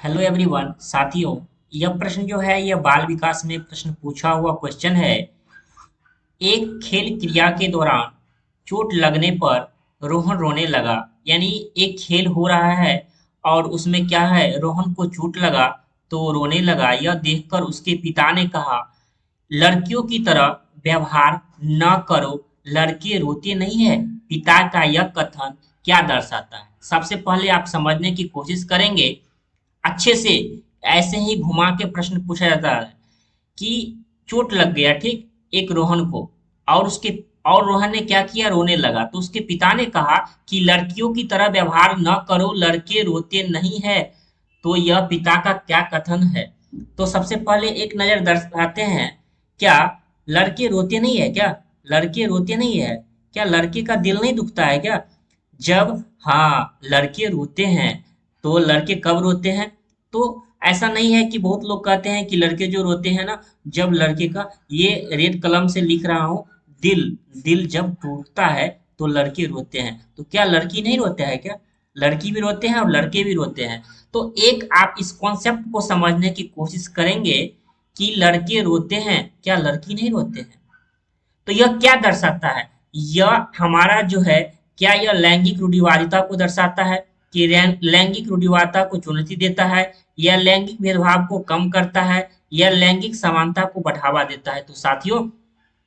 Hello everyone साथियों। यह प्रश्न जो है यह बाल विकास में प्रश्न पूछा हुआ क्वेश्चन है। एक खेल क्रिया के दौरान चोट लगने पर रोहन रोने लगा। यानी एक खेल हो रहा है और उसमें क्या है, रोहन को चोट लगा तो रोने लगा। यह देखकर उसके पिता ने कहा, लड़कियों की तरह व्यवहार न करो, लड़के रोते नहीं है। पिता का यह कथन क्या दर्शाता है? सबसे पहले आप समझने की कोशिश करेंगे अच्छे से। ऐसे ही घुमा के प्रश्न पूछा जाता है कि चोट लग गया, ठीक, एक रोहन को, और उसके और रोहन ने क्या किया, रोने लगा। तो उसके पिता ने कहा कि लड़कियों की तरह व्यवहार न करो, लड़के रोते नहीं है। तो यह पिता का क्या कथन है? तो सबसे पहले एक नजर दर्शाते हैं। क्या लड़के रोते नहीं है क्या? लड़के रोते नहीं है क्या? लड़के का दिल नहीं दुखता है क्या? जब, हाँ, लड़के रोते हैं। तो लड़के कब रोते हैं? तो ऐसा नहीं है कि बहुत लोग कहते हैं कि लड़के जो रोते हैं ना, जब लड़के का, ये रेड कलम से लिख रहा हूँ, दिल, दिल जब टूटता है तो लड़के रोते हैं। तो क्या लड़की नहीं रोते हैं क्या? लड़की भी रोते हैं और लड़के भी रोते हैं। तो एक आप इस कॉन्सेप्ट को समझने की कोशिश करेंगे कि लड़के रोते हैं, क्या लड़की नहीं रोते हैं? तो यह क्या दर्शाता है? यह हमारा जो है, क्या यह लैंगिक रूढ़िवादिता को दर्शाता है कि लैंगिक रूढ़िवादिता को चुनौती देता है, या लैंगिक भेदभाव को कम करता है, या लैंगिक समानता को बढ़ावा देता है? तो साथियों,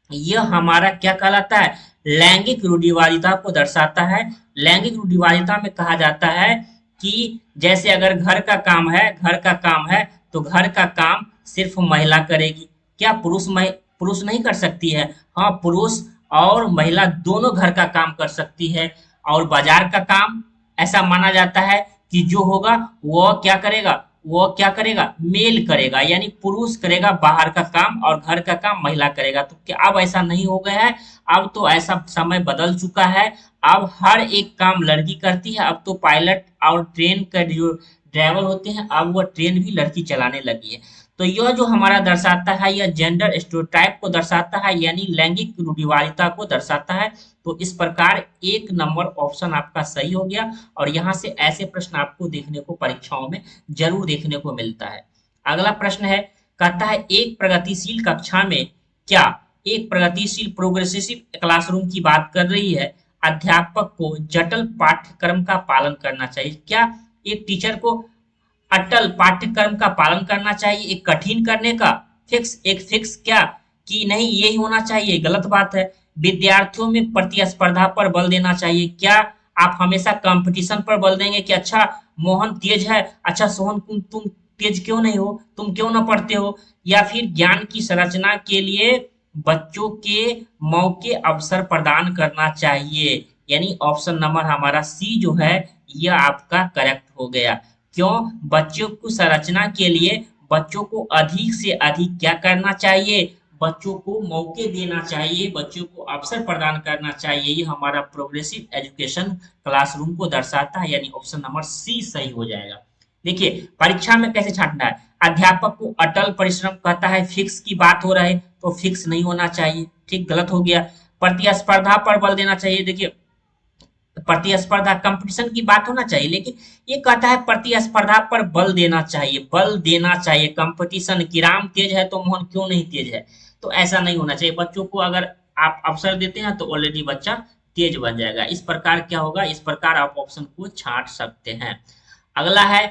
यह हमारा क्या कहलाता है? लैंगिक रूढ़िवादिता को दर्शाता है। लैंगिक रूढ़िवादिता में कहा जाता है कि जैसे अगर घर का काम है, घर का काम है, तो घर का काम सिर्फ महिला करेगी। क्या पुरुष नहीं कर सकती है? हाँ, पुरुष और महिला दोनों घर का काम कर सकती है। और बाजार का काम ऐसा माना जाता है कि जो होगा वो क्या करेगा, वो क्या करेगा, मेल करेगा, यानी पुरुष करेगा बाहर का काम और घर का काम महिला करेगा। तो क्या अब ऐसा नहीं हो गया है? अब तो ऐसा समय बदल चुका है। अब हर एक काम लड़की करती है। अब तो पायलट और ट्रेन का जो ड्राइवर होते हैं, अब वो ट्रेन भी लड़की चलाने लगी है। तो यह जो हमारा दर्शाता है, यह जेंडर स्टेरियोटाइप को दर्शाता है, यानी लैंगिक रूढ़िवादिता को दर्शाता है। तो इस प्रकार एक नंबर ऑप्शन आपका सही हो गया। और यहाँ से ऐसे प्रश्न आपको देखने को परीक्षाओं में जरूर देखने को मिलता है। अगला प्रश्न है, कहता है एक प्रगतिशील कक्षा में, क्या एक प्रगतिशील प्रोग्रेसिव क्लासरूम की बात कर रही है, अध्यापक को जटिल पाठ्यक्रम का पालन करना चाहिए? क्या एक टीचर को अटल पाठ्यक्रम का पालन करना चाहिए, एक कठिन करने का फिक्स क्या, कि नहीं यही होना चाहिए? गलत बात है। विद्यार्थियों में प्रतिस्पर्धा पर बल देना चाहिए। क्या आप हमेशा कंपटीशन पर बल देंगे कि अच्छा मोहन तेज है, अच्छा सोहन तुम तेज क्यों नहीं हो, तुम क्यों ना पढ़ते हो? या फिर ज्ञान की संरचना के लिए बच्चों के मौके अवसर प्रदान करना चाहिए? यानी ऑप्शन नंबर हमारा सी जो है, यह आपका करेक्ट हो गया। क्यों? बच्चों को संरचना के लिए बच्चों को अधिक से अधिक क्या करना चाहिए? बच्चों को मौके देना चाहिए, बच्चों को अवसर प्रदान करना चाहिए। ये हमारा प्रोग्रेसिव एजुकेशन क्लासरूम को दर्शाता है, यानी ऑप्शन नंबर सी सही हो जाएगा। देखिए परीक्षा में कैसे छांटना है। अध्यापक को अटल परिश्रम कहता है, फिक्स की बात हो रहा है तो फिक्स नहीं होना चाहिए, ठीक, गलत हो गया। प्रतिस्पर्धा पर बल देना चाहिए। देखिए प्रतिस्पर्धा कंपटीशन की बात होना चाहिए, लेकिन ये कहता है प्रतिस्पर्धा पर बल देना चाहिए, बल देना चाहिए कंपटीशन की। राम तेज है तो मोहन क्यों नहीं तेज है? तो ऐसा नहीं होना चाहिए। बच्चों को अगर आप अवसर देते हैं तो ऑलरेडी बच्चा तेज बन जाएगा। इस प्रकार क्या होगा, इस प्रकार आप ऑप्शन को छांट सकते हैं। अगला है,